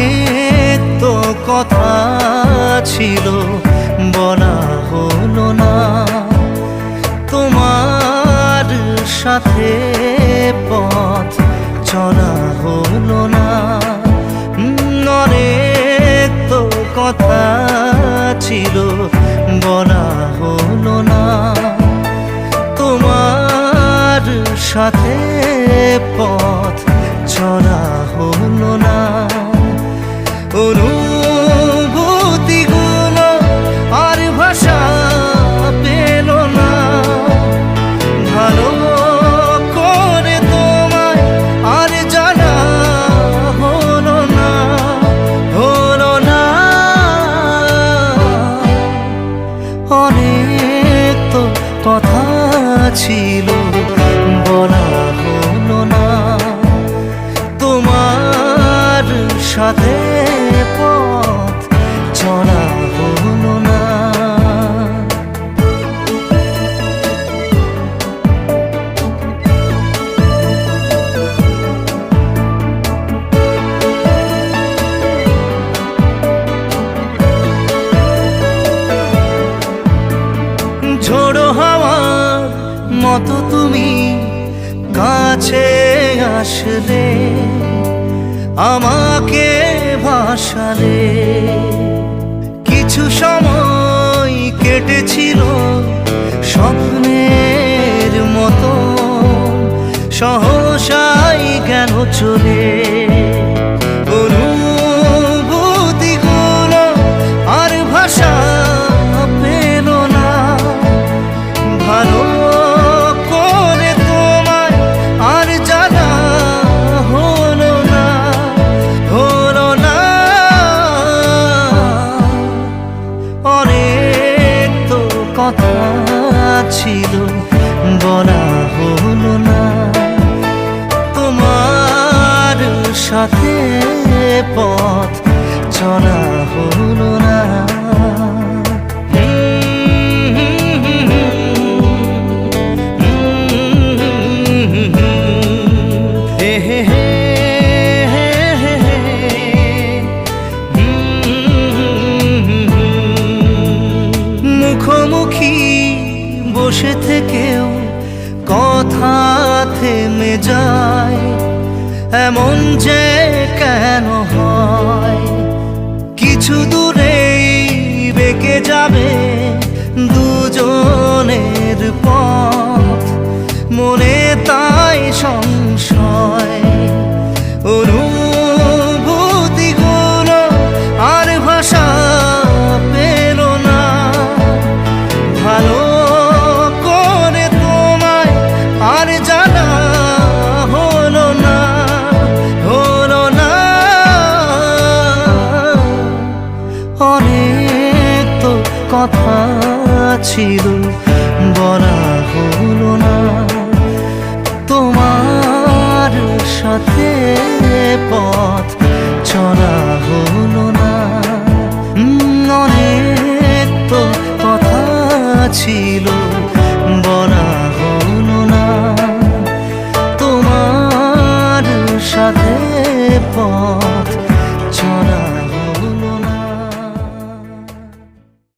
অনেক তো কথা ছিল বলা হলো না, তোমার সাথে পথ চলা হলো না। অনেক তো কথা ছিল বলা হলো না, তোমার সাথে পথ চলা হলো না। অনুভূতিগুলো আর ভাষা পেল না, ভালো করে তোমায় আর জানা হলো না, হলো না। অনেক তো কথা ছিল বলা হলো না, তোমার সাথে পথ চলা হলো না। ঝোড়ো হাওয়ার মতো তুমি কাছে আসলে, আমাকে ভাসালে। কিছু সময় কেটেছিল স্বপ্নের মতো, সহসাই গেল চলে। অনুভূতিগুলো আর ভাষা পেল না, ভালো করে তোমায় আর জানা হলো না, হলো না। অনেক তো কথা ছিল বলা হলো না, তোমার সাথে পথ চলা হলো না। মুখোমুখি বসে থেকেও কথা থেমে যায়, এমন যে কেন হয়। কিছু দূরেই বেঁকে যাবে দুজনের পথ, মনে তাই সংশয়। অনুভূতিগুলো আর ভাষা পেল না, ভালো করে তোমায় আর জানা হলো না, হলো না। অনেক তো কথা ছিল